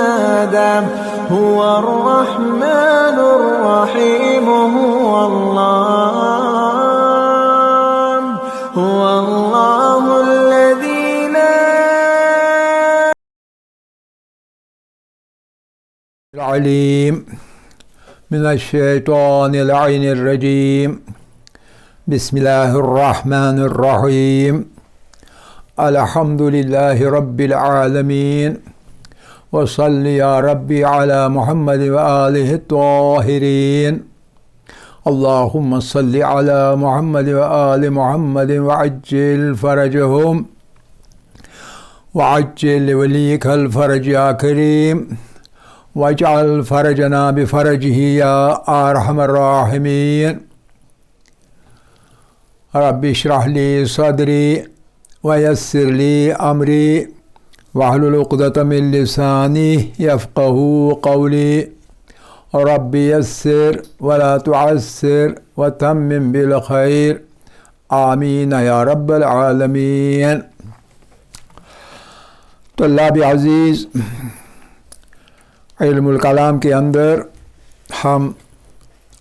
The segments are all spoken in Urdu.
آدم هو الرحمن الرحيم هو الله الذي لا العليم من الشيطان اللعين الرجيم بسم الله الرحمن الرحيم الحمد لله رب العالمين وصل يا ربي على محمد وآله الطاهرين اللهم صل على محمد وآل محمد وعجل فرجهم وعجل لوليك الفرج يا كريم واجعل فرجنا بفرجه يا أرحم الراحمين رب اشرح لي صدري ويسر لي أمري واحلل عقدة من لساني يفقهوا قولي رب يسر ولا تعسر وتمم بالخير آمين يا رب العالمين. طلاب عزیز، علم الکلام کے اندر ہم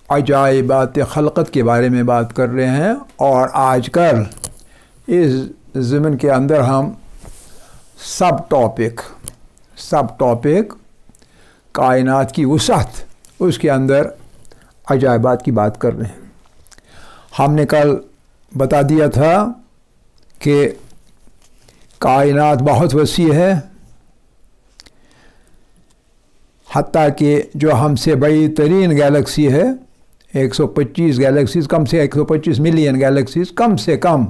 عجائبات خلقت کے بارے میں بات کر رہے ہیں، اور آج کل اس ضمن کے اندر ہم سب ٹاپک کائنات کی وسعت، اس کے اندر عجائبات کی بات کر رہے ہیں. ہم نے کل بتا دیا تھا کہ کائنات بہت وسیع ہے، حتیٰ کہ جو ہم سے بڑی ترین گیلیکسی ہے 125 گیلیکسیز، کم سے 125 ملین گیلیکسیز کم سے کم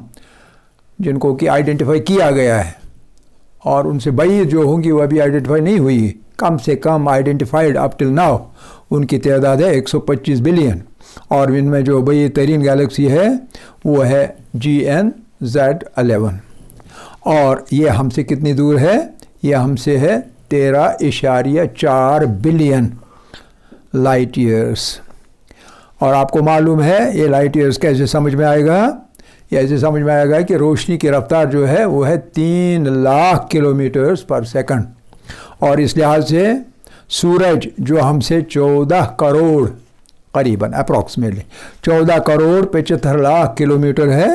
جن کو کہ آئیڈینٹیفائی کیا گیا ہے، اور ان سے بڑی جو ہوں گی وہ ابھی آئیڈینٹیفائی نہیں ہوئی، کم سے کم identified up till now in کی تعداد ہے 125 بلین. اور ان میں جو بڑی ترین گیلیکسی ہے وہ ہے GN-Z11، اور یہ ہم سے کتنی دور ہے؟ یہ ہم سے ہے 13.4 بلین لائٹ ایئرس. اور آپ کو معلوم ہے یہ لائٹ ایئرس کیسے سمجھ میں آئے گا؟ یہ ایسے سمجھ میں آئے گا کہ روشنی کی رفتار جو ہے وہ ہے 3 لاکھ کلومیٹرز پر سیکنڈ، اور اس لحاظ سے سورج جو ہم سے 14 کروڑ قریباً اپروکسیمیٹلی 14 کروڑ 75 لاکھ کلومیٹر ہے،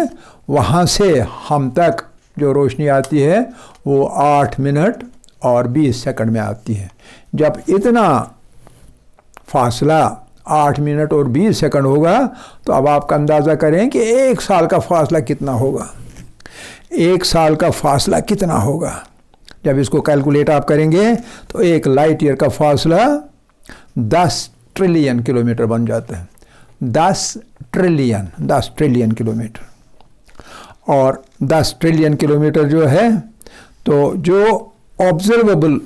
وہاں سے ہم تک جو روشنی آتی ہے وہ 8 منٹ اور 20 سیکنڈ میں آتی ہے. جب اتنا فاصلہ 8 منٹ اور 20 سیکنڈ ہوگا تو اب آپ کا اندازہ کریں کہ 1 سال کا فاصلہ کتنا ہوگا. 1 سال کا فاصلہ کتنا ہوگا؟ جب اس کو کیلکولیٹ آپ کریں گے تو ایک لائٹ ایئر کا فاصلہ 10 ٹریلین کلومیٹر بن جاتا ہے. 10 ٹریلین کلومیٹر. اور 10 ٹریلین کلومیٹر جو ہے تو جو آبزرویبل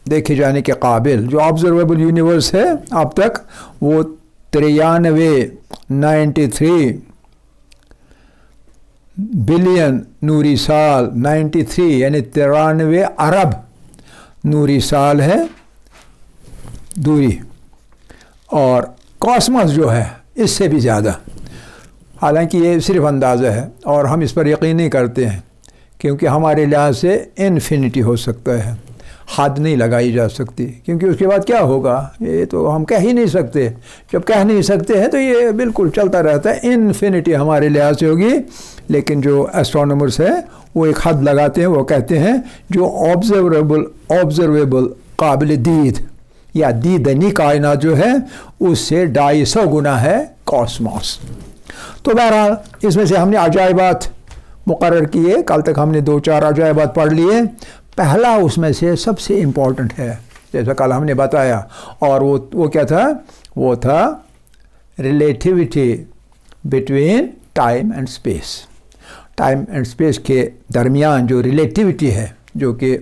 دیکھے جانے کے قابل جو آبزرویبل یونیورس ہے اب تک وہ 93 بلین نوری سال 93 یعنی 93 ارب نوری سال ہے دوری. اور کاسموس جو ہے اس سے بھی زیادہ، حالانکہ یہ صرف اندازہ ہے اور ہم اس پر یقین نہیں کرتے ہیں کیونکہ ہمارے لحاظ سے انفینٹی ہو سکتا ہے، حد نہیں لگائی جا سکتی، کیونکہ اس کے بعد کیا ہوگا یہ تو ہم کہہ ہی نہیں سکتے. جب کہہ نہیں سکتے ہیں تو یہ بالکل چلتا رہتا ہے، انفینٹی ہمارے لحاظ سے ہوگی. لیکن جو ایسٹرونومرز ہیں وہ ایک حد لگاتے ہیں، وہ کہتے ہیں جو آبزرویبل قابل دید یا دیدنی کائنات جو ہے اس سے 250 گنا ہے کاسموس. تو بہرحال اس میں سے ہم نے عجائبات مقرر کیے، کل تک ہم نے 2-4 عجائبات پڑھ لیے. پہلا اس میں سے سب سے امپورٹنٹ ہے جیسا کل ہم نے بتایا، اور وہ کیا تھا؟ وہ تھا relativity between time and space. Time and space کے درمیان جو ریلیٹیوٹی ہے، جو کہ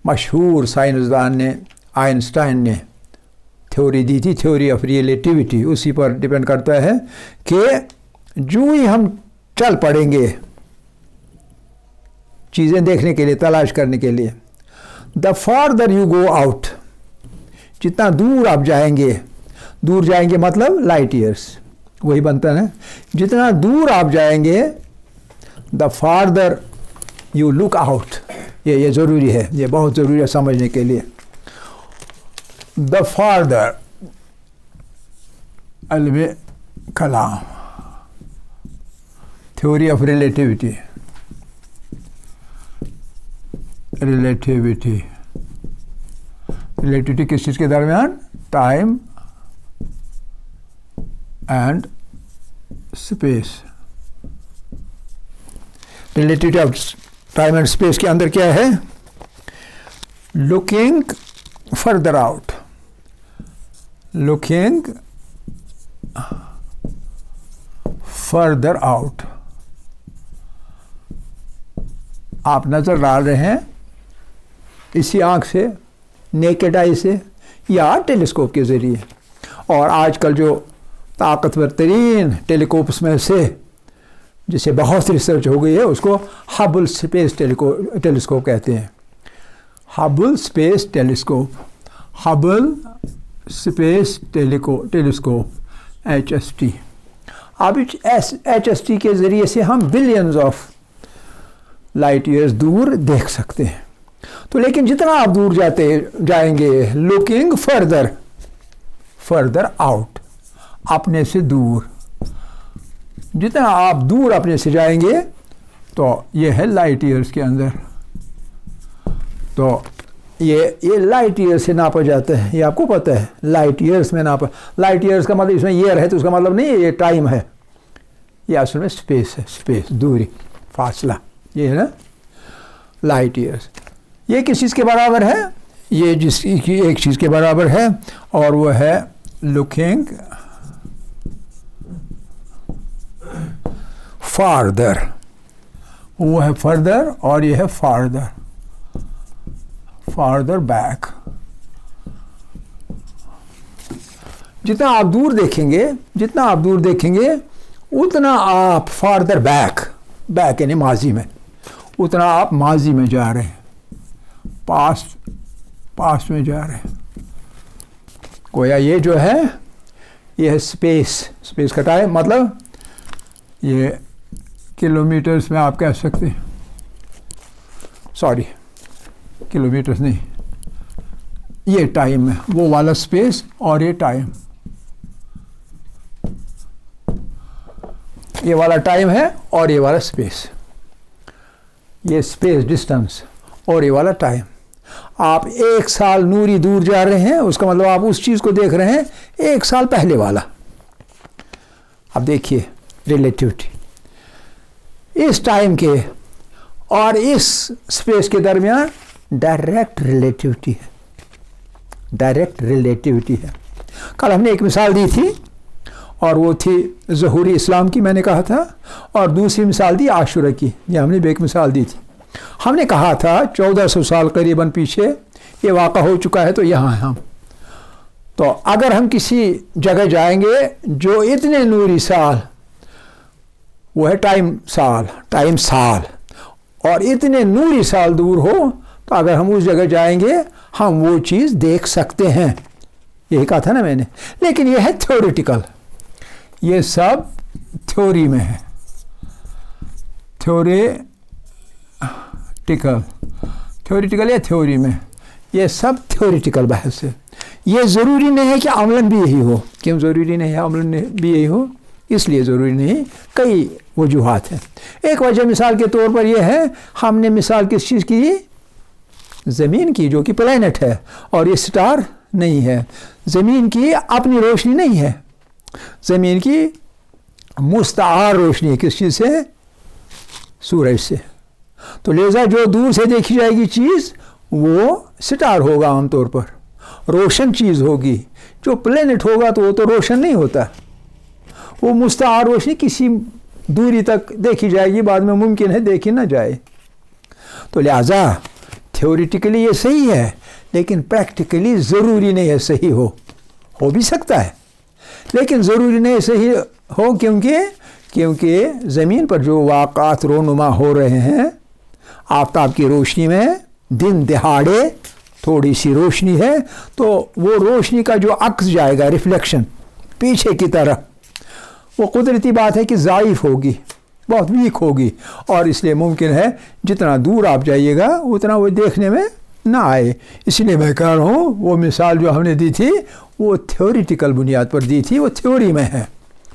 مشہور سائنسدان نے آئنسٹائن نے تھیوری دی تھی، تھیوری آف ریلیٹیوٹی، اسی پر ڈپینڈ کرتا ہے کہ جو ہی ہم چل پڑیں گے چیزیں دیکھنے کے لیے، تلاش کرنے کے لیے، دا فاردر یو گو آؤٹ، جتنا دور آپ جائیں گے مطلب لائٹ ایئرس وہی بنتا ہے، جتنا دور آپ جائیں گے دا فاردر یو لک آؤٹ، یہ ضروری ہے، یہ بہت ضروری ہے سمجھنے کے لیے. دا فاردر علم کلام، تھیوری آف ریلیٹیوٹی. ریلیٹیوٹی کس چیز کے درمیان؟ Time and space. Relativity of time and space کے اندر کیا ہے؟ Looking further out. Looking further out. آپ نظر ڈال رہے ہیں اسی آنکھ سے، نیکڈ آئی سے یا ٹیلیسکوپ کے ذریعے. اور آج کل جو طاقتور ترین ٹیلیسکوپس میں سے جسے بہت ریسرچ ہو گئی ہے اس کو ہبل اسپیس ٹیلیسکوپ کہتے ہیں. Hubble space telescope, Hubble space telescope HST. اب HST کے ذریعے سے ہم بلینز آف لائٹ ایئرز دور دیکھ سکتے ہیں. تو لیکن جتنا آپ دور جائیں گے، لوکنگ فردر آؤٹ، اپنے سے دور، جتنا آپ دور اپنے سے جائیں گے تو یہ ہے لائٹ ایئرز کے اندر. تو یہ لائٹ ایئر سے ناپا جاتا ہے، یہ آپ کو پتہ ہے. لائٹ ایئرز میں ناپا، لائٹ ایئرز کا مطلب اس میں ایئر ہے تو اس کا مطلب نہیں ہے یہ ٹائم ہے، یہ اصل میں اسپیس ہے. اسپیس، دوری، فاصلہ، یہ ہے نا لائٹ ایئرز. یہ کس چیز کے برابر ہے؟ یہ جس کی ایک چیز کے برابر ہے اور وہ ہے لوکنگ فاردر. وہ ہے فردر اور یہ ہے فاردر بیک. جتنا آپ دور دیکھیں گے اتنا آپ فاردر بیک یعنی ماضی میں، اتنا آپ ماضی میں جا رہے ہیں، پاسٹ میں جا رہے ہیں. گویا یہ جو ہے یہ ہے اسپیس کا ٹائم، مطلب یہ کلومیٹرز میں آپ کہہ سکتے ہیں، سوری کلومیٹرز نہیں، یہ ٹائم ہے، وہ والا اسپیس اور یہ ٹائم، یہ والا ٹائم ہے اور یہ والا اسپیس. یہ اسپیس ڈسٹینس اور یہ والا ٹائم. آپ 1 سال نوری دور جا رہے ہیں، اس کا مطلب آپ اس چیز کو دیکھ رہے ہیں 1 سال پہلے والا. اب دیکھیے ریلیٹیوٹی، اس ٹائم کے اور اس اسپیس کے درمیان ڈائریکٹ ریلیٹیوٹی ہے. کل ہم نے ایک مثال دی تھی اور وہ تھی ظہور اسلام کی، میں نے کہا تھا، اور دوسری مثال دی عاشورہ کی. یہ ہم نے بھی ایک مثال دی تھی. ہم نے کہا تھا 1400 سال قریباً پیچھے یہ واقع ہو چکا ہے، تو یہاں ہیں ہم. تو اگر ہم کسی جگہ جائیں گے جو اتنے نوری سال، وہ ہے ٹائم سال، اور اتنے نوری سال دور ہو، تو اگر ہم اس جگہ جائیں گے ہم وہ چیز دیکھ سکتے ہیں. یہی کہا تھا نا میں نے. لیکن یہ ہے تھیوریٹیکل، یہ سب تھیوری میں ہے. تھیوریٹیکل یا تھیوری میں، یہ سب تھیوریٹیکل بحث ہے. یہ ضروری نہیں ہے کہ عملاً بھی یہی ہو. کیوں ضروری نہیں ہے عملاً بھی یہی ہو؟ اس لیے ضروری نہیں، کئی وجوہات ہیں. ایک وجہ مثال کے طور پر یہ ہے، ہم نے مثال کس چیز کی؟ زمین کی، جو کہ پلانٹ ہے اور یہ سٹار نہیں ہے. زمین کی اپنی روشنی نہیں ہے، زمین کی مستعار روشنی کس چیز سے؟ سورج سے. تو لہذا جو دور سے دیکھی جائے گی چیز وہ سٹار ہوگا، عام طور پر روشن چیز ہوگی. جو پلانٹ ہوگا تو وہ تو روشن نہیں ہوتا، وہ مستعار روشنی کسی دوری تک دیکھی جائے گی، بعد میں ممکن ہے دیکھی نہ جائے. تو لہذا تھیوریٹیکلی یہ صحیح ہے، لیکن پریکٹیکلی ضروری نہیں ہے صحیح ہو بھی سکتا ہے، لیکن ضروری نہیں صحیح ہو. کیونکہ زمین پر جو واقعات رونما ہو رہے ہیں آفتاب کی روشنی میں، دن دہاڑے تھوڑی سی روشنی ہے، تو وہ روشنی کا جو عکس جائے گا، ریفلیکشن پیچھے کی طرح، وہ قدرتی بات ہے کہ ضعیف ہوگی، بہت ویک ہوگی، اور اس لیے ممکن ہے جتنا دور آپ جائیے گا اتنا وہ دیکھنے میں نہ آئے. اس لیے میں کہہ رہا ہوں وہ مثال جو ہم نے دی تھی وہ تھیوریٹیکل بنیاد پر دی تھی، وہ تھیوری میں ہے،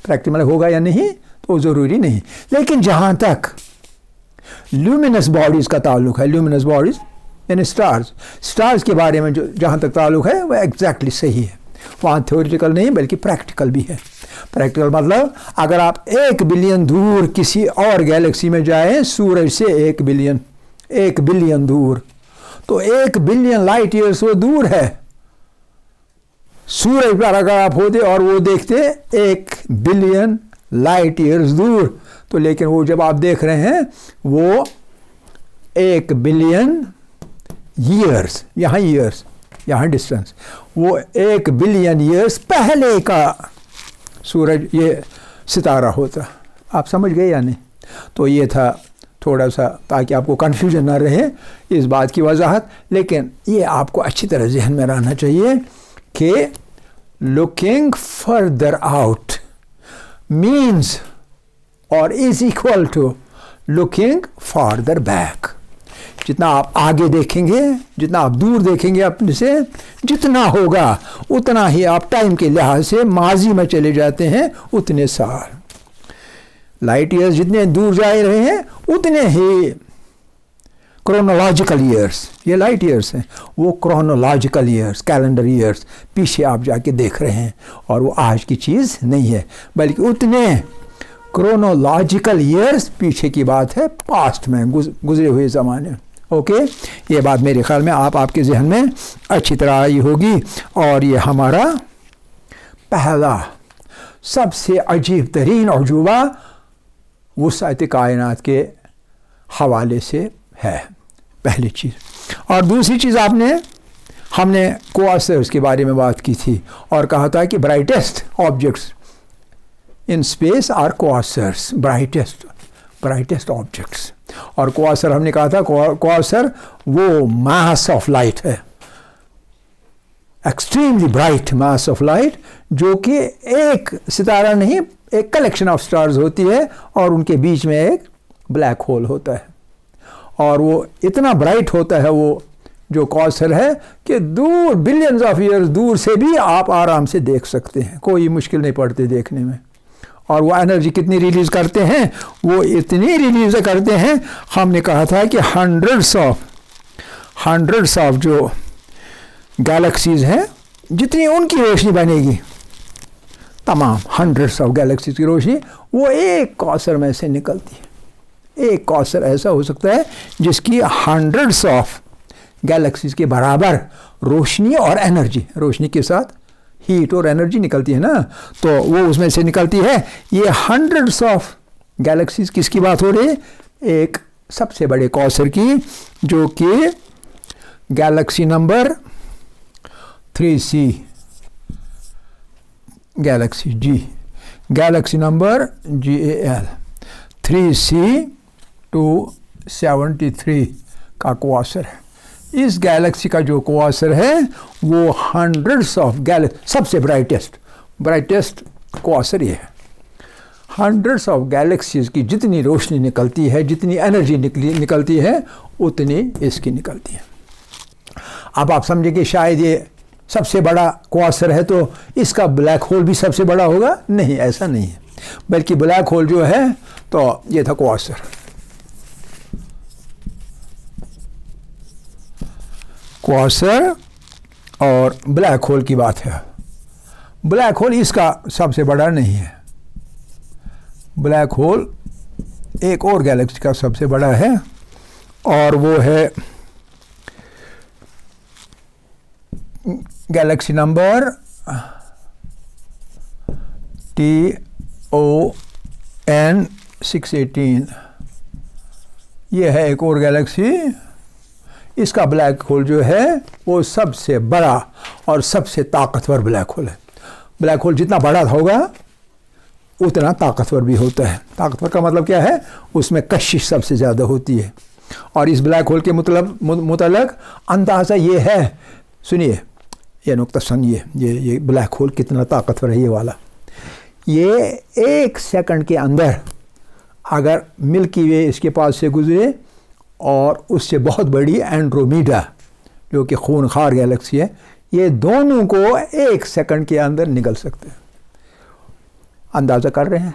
پریکٹیکل ہوگا یا نہیں تو ضروری نہیں. لیکن جہاں تک لیومینس باڈیز کا تعلق ہے، لیومینس باڈیز یعنی سٹارز کے بارے میں جو جہاں تک تعلق ہے وہ ایگزیکٹلی صحیح ہے. وہاں تھیوریٹیکل نہیں بلکہ پریکٹیکل بھی ہے. پریکٹیکل مطلب اگر آپ 1 بلین دور کسی اور گیلیکسی میں جائیں سورج سے 1 بلین دور، تو 1 بلین لائٹ ایئرس وہ دور ہے. سورج پر اگر آپ ہوتے اور وہ دیکھتے 1 بلین لائٹ ایئرس دور، تو لیکن وہ جب آپ دیکھ رہے ہیں وہ 1 بلین ایئرس، یہاں ڈسٹنس، وہ 1 بلین ایئرس پہلے کا سورج یہ ستارہ ہوتا. آپ سمجھ گئے یا نہیں؟ تو یہ تھا تھوڑا سا تاکہ آپ کو کنفیوژن نہ رہے اس بات کی وضاحت. لیکن یہ آپ کو اچھی طرح ذہن میں رہنا چاہیے کہ looking further out means or is equal to looking farther back. جتنا آپ آگے دیکھیں گے، جتنا آپ دور دیکھیں گے اپنے سے، جتنا ہوگا اتنا ہی آپ ٹائم کے لحاظ سے ماضی میں چلے جاتے ہیں، اتنے سال. لائٹ ایئرس جتنے دور جا رہے ہیں اتنے ہی کرونولوجیکل ایئرس، یہ لائٹ ایئرس ہیں، وہ کرونولوجیکل ایئرس، کیلنڈر ایئرس پیچھے آپ جا کے دیکھ رہے ہیں، اور وہ آج کی چیز نہیں ہے بلکہ اتنے کرونولوجیکل ایئرس پیچھے کی بات ہے، پاسٹ میں، گزرے ہوئے زمانے. اوکے، یہ بات میرے خیال میں آپ کے ذہن میں اچھی طرح آئی ہوگی. اور یہ ہمارا پہلا سب سے عجیب ترین عجوبہ وسعت کائنات کے حوالے سے ہے، پہلی چیز. اور دوسری چیز ہم نے کواسرز کے بارے میں بات کی تھی اور کہا تھا کہ brightest objects in space are quasars, brightest objects. اور کواسر ہم نے کہا تھا کواسر وہ ماس آف لائٹ ہے، extremely bright mass of light, جو کہ ایک ستارہ نہیں، ایک کلیکشن آف سٹارز ہوتی ہے اور ان کے بیچ میں ایک بلیک ہول ہوتا ہے. اور وہ اتنا برائٹ ہوتا ہے وہ جو کواسر ہے کہ دور بلینز آف ایئرز دور سے بھی آپ آرام سے دیکھ سکتے ہیں، کوئی مشکل نہیں پڑتے دیکھنے میں. اور وہ انرجی کتنی ریلیز کرتے ہیں؟ وہ اتنی ریلیز کرتے ہیں، ہم نے کہا تھا کہ ہنڈریڈس آف جو گیلیکسیز ہیں، جتنی ان کی روشنی بنے گی، تمام ہنڈریڈس آف گیلیکسیز کی روشنی وہ ایک کواسر میں سے نکلتی ہے. ایک کواسر ایسا ہو سکتا ہے جس کی ہنڈریڈس آف گیلیکسیز کے برابر روشنی اور انرجی، روشنی کے ساتھ ہیٹ اور انرجی نکلتی ہے نا، تو وہ اس میں سے نکلتی ہے. یہ ہنڈریڈس آف گیلیکسیز کس کی بات ہو رہی ہے؟ ایک سب سے بڑے کواسر کی، جو کہ Galaxy number 3C، Galaxy number GAL 3C273 کا کواسر ہے. اس گیلیکسی کا جو کواسر ہے وہ ہنڈریڈس آف سب سے برائٹسٹ کواسر یہ ہے. ہنڈریڈس آف گیلیکسیز کی جتنی روشنی نکلتی ہے، جتنی انرجی نکلتی ہے، اتنی اس کی نکلتی ہے. اب آپ سمجھیں کہ شاید یہ سب سے بڑا کواسر ہے تو اس کا بلیک ہول بھی سب سے بڑا ہوگا. نہیں، ایسا نہیں ہے، بلکہ بلیک ہول جو ہے تو یہ تھا کواسر. اور بلیک ہول کی بات ہے. بلیک ہول اس کا سب سے بڑا نہیں ہے. بلیک ہول ایک اور گیلیکسی کا سب سے بڑا ہے، اور وہ ہے گیلیکسی نمبر TON 618. یہ ہے ایک اور گیلیکسی. اس کا بلیک ہول جو ہے وہ سب سے بڑا اور سب سے طاقتور بلیک ہول ہے. بلیک ہول جتنا بڑا ہوگا اتنا طاقتور بھی ہوتا ہے. طاقتور کا مطلب کیا ہے؟ اس میں کشش سب سے زیادہ ہوتی ہے. اور اس بلیک ہول کے متعلق اندازہ یہ ہے، سنیے یہ نقطہ سنیے، یہ بلیک ہول کتنا طاقتور ہے. یہ والا، یہ 1 سیکنڈ کے اندر اگر ملکی وے اس کے پاس سے گزرے اور اس سے بہت بڑی اینڈرومیڈا جو کہ خونخوار گیلیکسی ہے، یہ دونوں کو 1 سیکنڈ کے اندر نگل سکتے ہیں. اندازہ کر رہے ہیں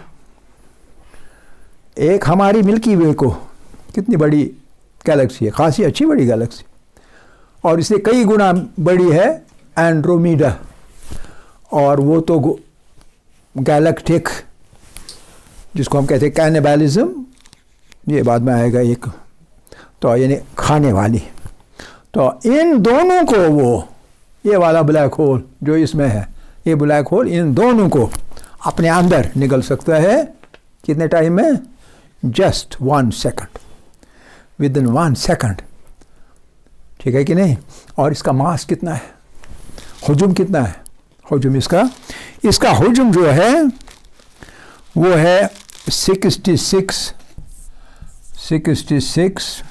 ایک ہماری ملکی وے کو کتنی بڑی گیلیکسی ہے، خاصی اچھی بڑی گیلیکسی، اور اس سے کئی گنا بڑی ہے اینڈرومیڈا، اور وہ تو گیلیکٹک جس کو ہم کہتے ہیں کینیبلزم، یہ بعد میں آئے گا ایک، تو یعنی کھانے والی. تو ان دونوں کو وہ یہ والا بلیک ہول جو اس میں ہے، یہ بلیک ہول ان دونوں کو اپنے اندر نگل سکتا ہے کتنے ٹائم میں؟ Just 1 second, with in 1 second. ٹھیک ہے کہ نہیں؟ اور اس کا ماس کتنا ہے، حجم کتنا ہے؟ حجم اس کا حجم جو ہے وہ ہے 66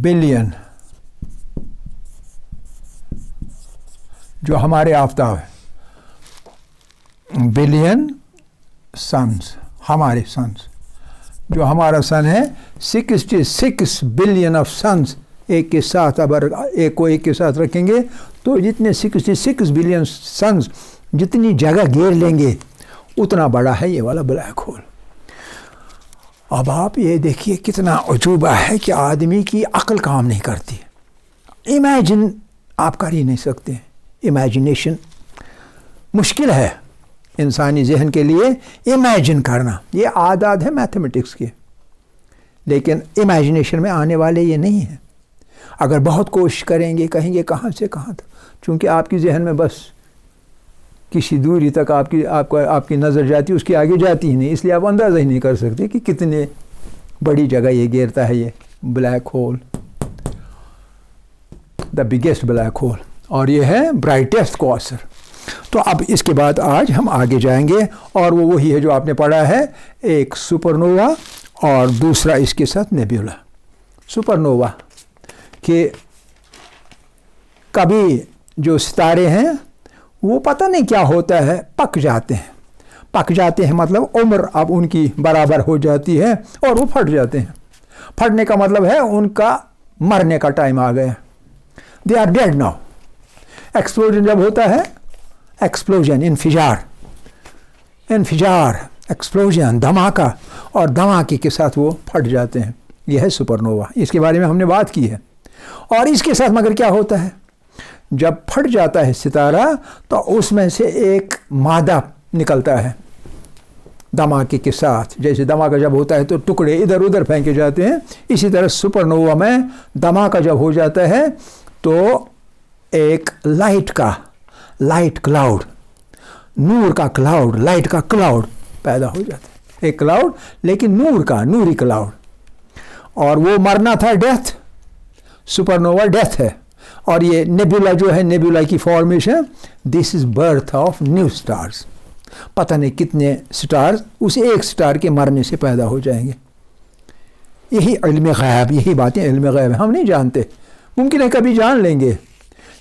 بلین، جو ہمارے آفتاب ہے، بلین سنز، ہمارے سنز، جو ہمارا سن ہے 66 بلین آف سنز ایک کے ساتھ، اگر ایک کو ایک کے ساتھ رکھیں گے تو جتنے 66 بلین سنز جتنی جگہ گھیر لیں گے اتنا بڑا ہے یہ والا بلیک ہول. اب آپ یہ دیکھیے کتنا عجوبہ ہے کہ آدمی کی عقل کام نہیں کرتی. امیجن آپ کر ہی نہیں سکتے. امیجنیشن مشکل ہے انسانی ذہن کے لیے امیجن کرنا. یہ عادات ہے میتھمیٹکس کے، لیکن امیجنیشن میں آنے والے یہ نہیں ہیں. اگر بہت کوشش کریں گے کہیں گے کہاں سے کہاں تک، چونکہ آپ کی ذہن میں بس کسی دوری تک آپ کی نظر جاتی، اس کی آگے جاتی ہی نہیں، اس لیے آپ اندازہ ہی نہیں کر سکتے کہ کتنے بڑی جگہ یہ گھیرتا ہے یہ black hole, the biggest black hole, اور یہ ہے برائٹسٹ کواسر. تو اب اس کے بعد آج ہم آگے جائیں گے، اور وہ وہی ہے جو آپ نے پڑھا ہے، ایک سپر نووا اور دوسرا اس کے ساتھ نیبیولا. سپر نووا کہ کبھی جو ستارے ہیں وہ پتہ نہیں کیا ہوتا ہے پک جاتے ہیں مطلب عمر اب ان کی برابر ہو جاتی ہے اور وہ پھٹ جاتے ہیں. پھٹنے کا مطلب ہے ان کا مرنے کا ٹائم آ گیا، they are dead now. Explosion جب ہوتا ہے، ایکسپلوژن انفجار ایکسپلوژن دھماکہ، اور دھماکے کے ساتھ وہ پھٹ جاتے ہیں. یہ ہے سپر نووا. اس کے بارے میں ہم نے بات کی ہے. اور اس کے ساتھ مگر کیا ہوتا ہے، جب پھٹ جاتا ہے ستارہ تو اس میں سے ایک مادہ نکلتا ہے دھماکے کے ساتھ. جیسے دھماکہ جب ہوتا ہے تو ٹکڑے ادھر ادھر پھینکے جاتے ہیں، اسی طرح سپر نووا میں دھماکہ جب ہو جاتا ہے تو ایک لائٹ کلاؤڈ، نور کا کلاؤڈ، لائٹ کا کلاؤڈ پیدا ہو جاتا ہے. ایک کلاؤڈ لیکن نوری کلاؤڈ. اور وہ مرنا تھا، ڈیتھ، سپر نووا ڈیتھ ہے. اور یہ نیبولا جو ہے، نیبولا کی formation, this is birth of new stars. پتہ نہیں کتنے سٹارز اس ایک سٹار کے مرنے سے پیدا ہو جائیں گے. یہی علم غیب، یہی باتیں علم غیب ہم نہیں جانتے. ممکن ہے کبھی جان لیں گے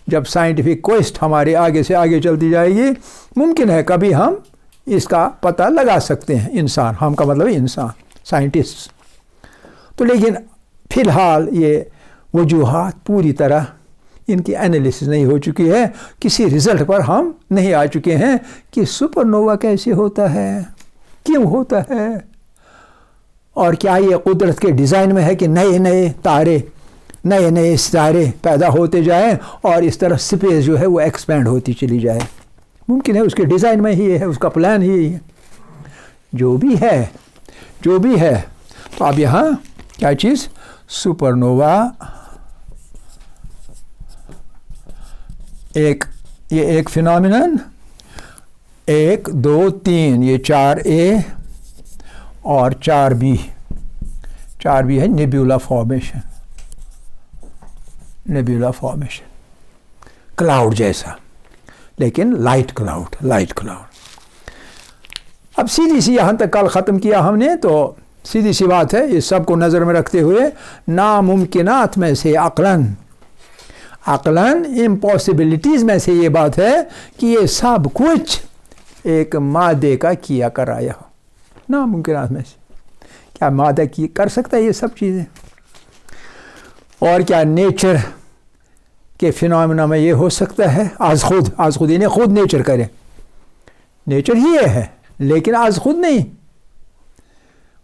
جب سائنٹیفک کوسٹ ہمارے آگے سے آگے چلتی جائے گی، ممکن ہے کبھی ہم اس کا پتہ لگا سکتے ہیں. انسان، ہم کا مطلب انسان، سائنٹسٹ. تو لیکن فی الحال یہ وجوہات پوری طرح ان کی انالیسس نہیں ہو چکی ہے، کسی رزلٹ پر ہم نہیں آ چکے ہیں کہ سپر نووا کیسے ہوتا ہے، کیوں ہوتا ہے، اور کیا یہ قدرت کے ڈیزائن میں ہے کہ نئے تارے، نئے ستارے پیدا ہوتے جائیں اور اس طرح سپیس جو ہے وہ ایکسپینڈ ہوتی چلی جائے. ممکن ہے اس کے ڈیزائن میں ہی ہے، اس کا پلان ہی ہے. جو بھی ہے تو اب یہاں کیا چیز، سپر نووا یہ ایک فینامینن، 1 2 3 یہ 4A اور 4B ہے نیبیولا فارمیشن. کلاؤڈ جیسا، لیکن لائٹ کلاؤڈ. اب سیدھی سی یہاں تک کل ختم کیا ہم نے، تو سیدھی سی بات ہے، اس سب کو نظر میں رکھتے ہوئے ناممکنات میں سے عقلاً امپاسبلٹیز میں سے یہ بات ہے کہ یہ سب کچھ ایک مادے کا کیا کرایا ہو. ناممکنات میں سے کیا مادہ کی کر سکتا ہے یہ سب چیزیں؟ اور کیا نیچر کے فینومینا میں یہ ہو سکتا ہے از خود یعنی خود نیچر کرے؟ نیچر ہی یہ ہے لیکن از خود نہیں،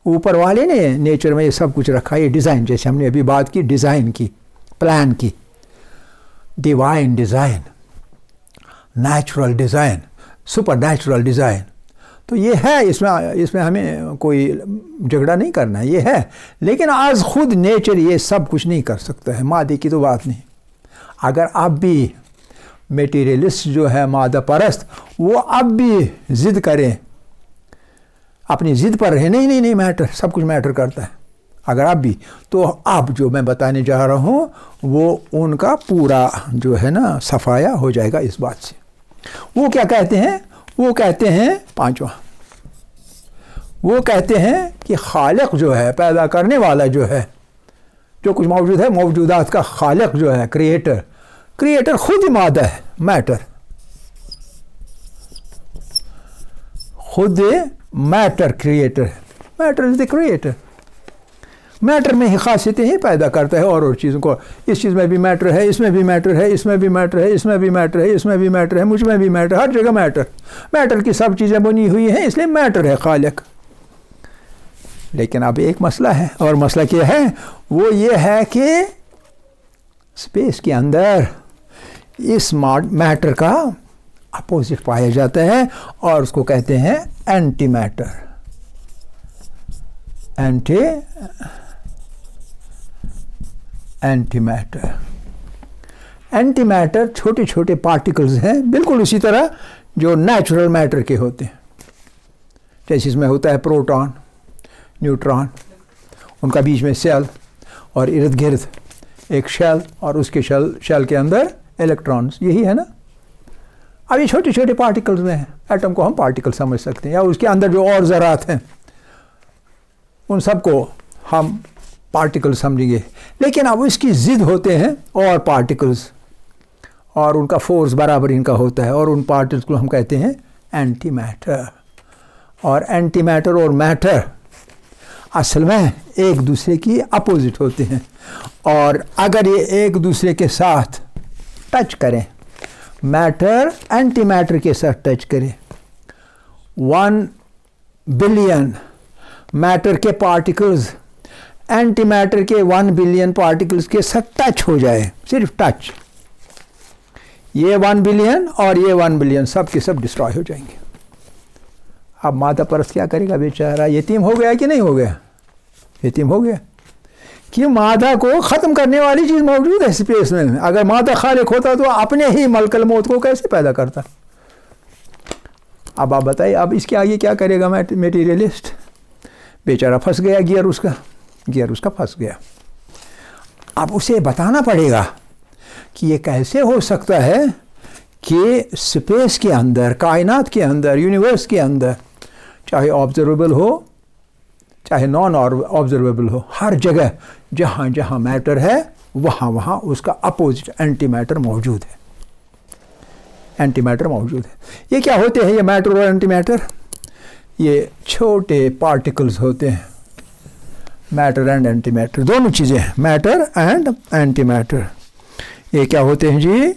اوپر والے نے نیچر میں یہ سب کچھ رکھا. یہ ڈیزائن، جیسے ہم نے ابھی بات کی ڈیزائن کی، پلان کی، divine design, natural design, super natural design. تو یہ ہے، اس میں ہمیں کوئی جھگڑا نہیں کرنا ہے، یہ ہے. لیکن از خود نیچر یہ سب کچھ نہیں کر سکتا ہے، مادے کی تو بات نہیں. اگر اب بھی میٹیریلسٹ جو ہے مادہ پرست، وہ اب بھی ضد کریں، اپنی ضد پر رہے، نہیں میٹر، سب کچھ میٹر کرتا ہے، اگر اب بھی، تو اب جو میں بتانے جا رہا ہوں وہ ان کا پورا جو ہے نا صفایا ہو جائے گا اس بات سے. وہ کیا کہتے ہیں؟ وہ کہتے ہیں پانچواں، وہ کہتے ہیں کہ خالق جو ہے، پیدا کرنے والا جو ہے، جو کچھ موجود ہے، موجودات کا خالق جو ہے، کریٹر خود ہی مادہ ہے، میٹر، خود میٹر کریٹر ہے. Matter is the creator. Matter میں ہی خاصیتیں ہی پیدا کرتا ہے اور چیزوں کو. اس چیز میں بھی میٹر ہے، اس میں بھی میٹر ہے، اس میں بھی میٹر ہے، اس میں بھی میٹر ہے، اس میں بھی میٹر ہے، مجھ میں بھی میٹر، ہر جگہ میٹر کی سب چیزیں بنی ہوئی ہیں، اس لیے میٹر ہے خالق. لیکن اب ایک مسئلہ ہے، اور مسئلہ کیا ہے؟ وہ یہ ہے کہ اسپیس کے اندر اس میٹر کا اپوزٹ پایا جاتا ہے اور اس کو کہتے ہیں اینٹی میٹر. اینٹی میٹر چھوٹے چھوٹے پارٹیکلز ہیں، بالکل اسی طرح جو نیچرل میٹر کے ہوتے ہیں. جیسے اس میں ہوتا ہے پروٹون، نیوٹران، ان کا بیچ میں سیل، اور ارد گرد ایک شیل، اور اس کے شیل کے اندر الیکٹرانز. یہی ہے نا. اب یہ چھوٹے چھوٹے پارٹیکلز میں ہیں. ایٹم کو ہم پارٹیکل سمجھ سکتے ہیں، یا اس کے اندر جو اور ذرات ہیں ان سب کو ہم پارٹیکل سمجھیں گے. لیکن اب اس کی ضد ہوتے ہیں اور پارٹیکلز، اور ان کا فورس برابر ان کا ہوتا ہے، اور ان پارٹیکلز کو ہم کہتے ہیں اینٹی میٹر. اور اینٹی میٹر اور میٹر اصل میں ایک دوسرے کی اپوزٹ ہوتے ہیں، اور اگر یہ ایک دوسرے کے ساتھ ٹچ کریں، میٹر اینٹی میٹر کے ساتھ ٹچ کرے، 1 بلین میٹر کے پارٹیکلز اینٹی میٹر کے 1 بلین پارٹیکلز کے ساتھ ٹچ ہو جائے، صرف ٹچ، یہ 1 بلین اور یہ 1 بلین سب کے سب ڈسٹرائے ہو جائیں گے. اب مادہ پرست کیا کرے گا بیچارہ؟ یتیم ہو گیا کہ نہیں ہو گیا؟ یتیم ہو گیا کہ مادہ کو ختم کرنے والی چیز موجود ہے اسپیس میں. اگر مادہ خالق ہوتا تو اپنے ہی ملک الموت کو کیسے پیدا کرتا؟ اب آپ بتائیے، اب اس کے آگے کیا کرے گا میٹیریلسٹ؟ بیچارہ پھنس گیا، گیئر اس کا پھنس گیا. اب اسے بتانا پڑے گا کہ یہ کیسے ہو سکتا ہے کہ اسپیس کے اندر، کائنات کے اندر، یونیورس کے اندر، چاہے آبزرویبل ہو چاہے نان آبزرویبل ہو، ہر جگہ جہاں جہاں میٹر ہے وہاں اس کا اپوزٹ اینٹی میٹر موجود ہے. اینٹی میٹر موجود ہے. یہ کیا ہوتے ہیں یہ میٹر اور اینٹی میٹر؟ یہ چھوٹے پارٹیکلز ہوتے ہیں. میٹر اینڈ اینٹی میٹر دونوں چیزیں ہیں، میٹر اینڈ اینٹی میٹر. یہ کیا ہوتے ہیں جی؟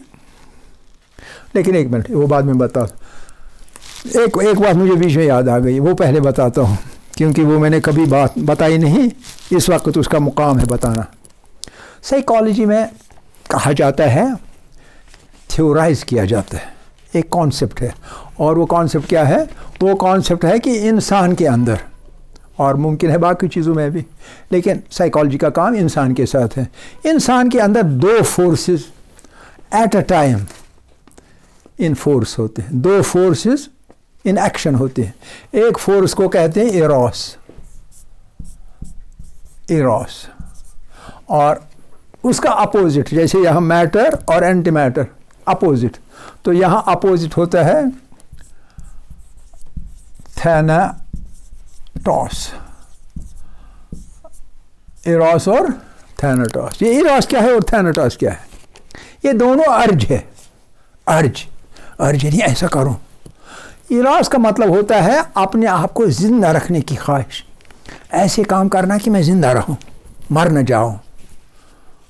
لیکن ایک منٹ، وہ بعد میں بتا. ایک بات مجھے بیچ میں یاد آ گئی، وہ پہلے بتاتا ہوں کیونکہ وہ میں نے کبھی بات بتائی نہیں، اس وقت اس کا مقام ہے بتانا. سائیکالوجی میں کہا جاتا ہے، تھیورائز کیا جاتا ہے، ایک کانسیپٹ ہے، اور وہ کانسیپٹ کیا ہے؟ وہ کانسیپٹ ہے کہ انسان کے اندر، اور ممکن ہے باقی چیزوں میں بھی، لیکن سائیکالوجی کا کام انسان کے ساتھ ہے. انسان کے اندر 2 فورسز ایٹ اے ٹائم ان فورس ہوتے ہیں، 2 فورسز ان ایکشن ہوتے ہیں. ایک فورس کو کہتے ہیں ایروس، اور اس کا اپوزٹ، جیسے یہاں میٹر اور اینٹی میٹر اپوزٹ، تو یہاں اپوزٹ ہوتا ہے تھیناٹوس. ایروس اور تھیناٹوس. یہ ایروس کیا ہے اور تھیناٹوس کیا ہے؟ یہ دونوں ارج ہے. ارج یعنی ایسا کرو. ایروس کا مطلب ہوتا ہے اپنے آپ کو زندہ رکھنے کی خواہش، ایسے کام کرنا کہ میں زندہ رہوں، مر نہ جاؤں.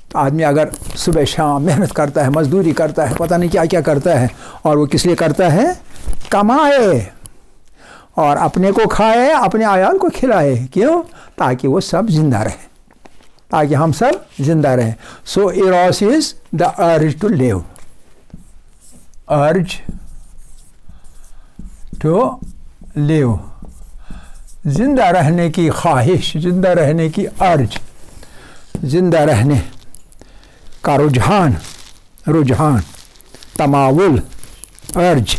تو آدمی اگر صبح شام محنت کرتا ہے، مزدوری کرتا ہے، پتہ نہیں کیا کیا کرتا ہے، اور وہ کس لیے کرتا ہے؟ کمائے اور اپنے کو کھائے، اپنے عیال کو کھلائے. کیوں؟ تاکہ وہ سب زندہ رہیں، تاکہ ہم سب زندہ رہیں. So Eros is the urge to live, urge to live, زندہ رہنے کی خواہش، زندہ رہنے کی ارج، زندہ رہنے کا رجحان، تماول، ارج.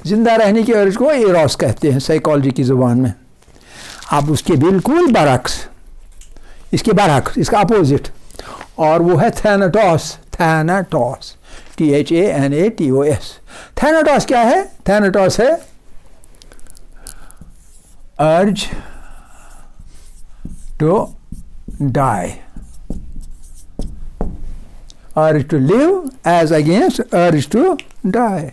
زندہ رہنے کی ارج کو ایروس کہتے ہیں سائیکالوجی کی زبان میں. اب اس کے بالکل برعکس، اس کے برعکس، اس کا اپوزٹ، اور وہ ہے تھیناٹوس. تھیناٹوس، THANATOS. تھیناٹوس کیا ہے؟ تھیناٹوس ہے urge to die, urge to live as against urge to die.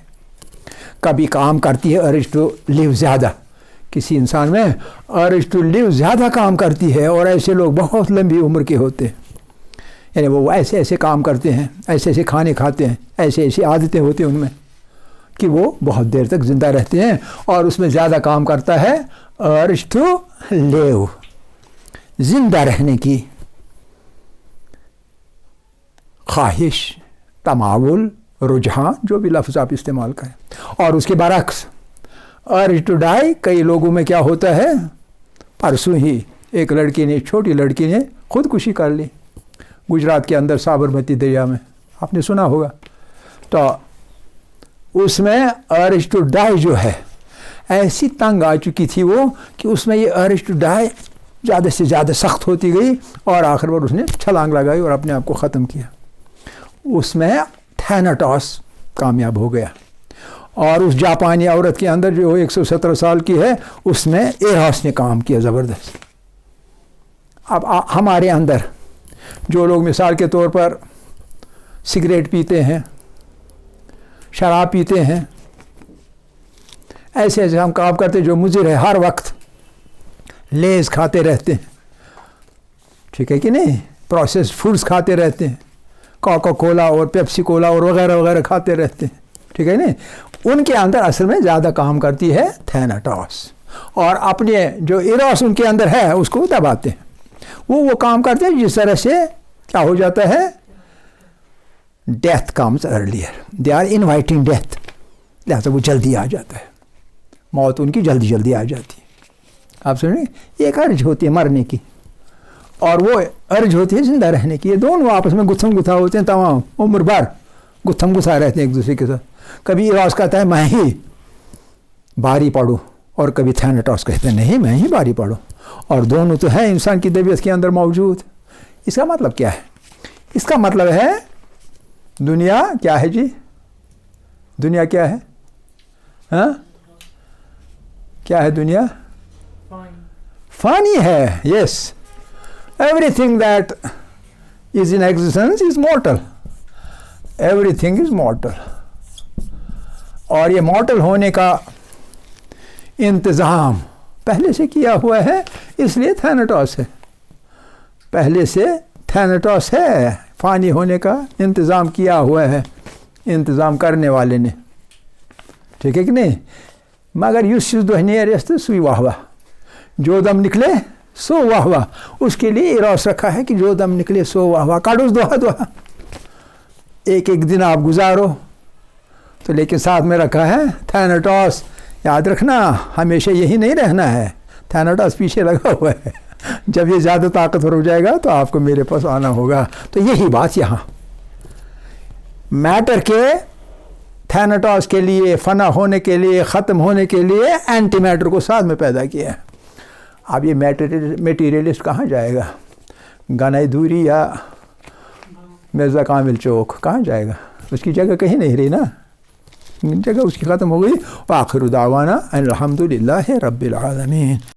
کبھی کام کرتی ہے urge to live زیادہ، کسی انسان میں urge to live زیادہ کام کرتی ہے، اور ایسے لوگ بہت لمبی عمر کے ہوتے ہیں. یعنی وہ ایسے ایسے کام کرتے ہیں، ایسے ایسے کھانے کھاتے ہیں، ایسے ایسی عادتیں ہوتی ہیں ان میں کہ وہ بہت دیر تک زندہ رہتے ہیں. اور اس میں زیادہ کام کرتا ہے urge to live، زندہ رہنے کی خواہش، تماول، رجحان، جو بھی لفظ آپ استعمال کریں. اور اس کے برعکس urge to die کئی لوگوں میں کیا ہوتا ہے؟ پرسوں ہی ایک لڑکی نے، چھوٹی لڑکی نے خودکشی کر لی گجرات کے اندر سابرمتی دریا میں، آپ نے سنا ہوگا. تو اس میں urge to die جو ہے ایسی تنگ آ چکی تھی وہ کہ اس میں یہ urge to die زیادہ سے زیادہ سخت ہوتی گئی، اور آخر پر اس نے چھلانگ لگائی اور اپنے آپ کو ختم کیا. اس میں تھیناٹوس کامیاب ہو گیا. اور اس جاپانی عورت کے اندر جو 117 سال کی ہے، اس میں ایروس نے کام کیا زبردست. اب ہمارے اندر جو لوگ مثال کے طور پر سگریٹ پیتے ہیں، شراب پیتے ہیں، ایسے ایسے ہم کام کرتے جو مضر ہے، ہر وقت لیز کھاتے رہتے ہیں، ٹھیک ہے کہ نہیں، پروسیس فوڈز کھاتے رہتے ہیں، کوکا کولا اور پیپسی کولا اور وغیرہ وغیرہ کھاتے رہتے ہیں، ٹھیک ہے نہیں، ان کے اندر اصل میں زیادہ کام کرتی ہے تھیناٹوس. اور اپنے جو ایروس ان کے اندر ہے اس کو دباتے ہیں. وہ کام کرتے ہیں جس طرح سے کیا ہو جاتا ہے؟ Death comes earlier, they are inviting death, لہٰذا وہ جلدی آ جاتا ہے، موت ان کی جلدی جلدی آ جاتی ہے. آپ سنیں، ایک ارج ہوتی ہے مرنے کی، اور وہ ارج ہوتی ہے زندہ رہنے کی. یہ دونوں آپس میں گتھم گتھا ہوتے ہیں، تمام عمر بھر گتھم گتھا رہتے ہیں ایک دوسرے کے ساتھ. کبھی ایروس کہتا ہے میں ہی باری پڑھوں، اور کبھی تھیناٹوس کہتے ہیں نہیں میں ہی باری پڑھوں. اور دونوں تو ہے انسان کی طبیعت کے اندر موجود. اس کا مطلب کیا ہے؟ اس کا مطلب ہے دنیا کیا ہے جی؟ دنیا کیا ہے؟ ہاں کیا ہے دنیا؟ فانی ہے. Yes, everything that is in existence is mortal, everything is mortal. اور یہ مورٹل ہونے کا انتظام پہلے سے کیا ہوا ہے، اس لیے تھیناٹوس ہے. پہلے سے تھیناٹوس ہے، فانی ہونے کا انتظام کیا ہوا ہے انتظام کرنے والے نے، ٹھیک ہے کہ نہیں. مگر یس دہنیرست سوئی واہ واہ، جو دم نکلے سو واہ واہ. اس کے لیے ایروس رکھا ہے کہ جو دم نکلے سو واہ واہ، کاٹوس دوہا دوہا، ایک ایک دن آپ گزارو. تو لیکن ساتھ میں رکھا ہے تھیناٹوس. یاد رکھنا ہمیشہ یہی نہیں رہنا ہے، تھیناٹوس پیچھے لگا ہوا ہے. جب یہ زیادہ طاقتور ہو جائے گا تو آپ کو میرے پاس آنا ہوگا. تو یہی بات یہاں میٹر کے تھیناٹوس کے لیے، فنا ہونے کے لیے، ختم ہونے کے لیے اینٹی میٹر کو ساتھ میں پیدا کیا ہے. اب یہ میٹیریلسٹ کہاں جائے گا؟ گنائی دوری یا مرزا کامل چوک کہاں جائے گا؟ اس کی جگہ کہیں نہیں رہی نا، جگہ اس کی ختم ہو گئی. وآخر دعوانا ان الحمد للہ رب العالمین.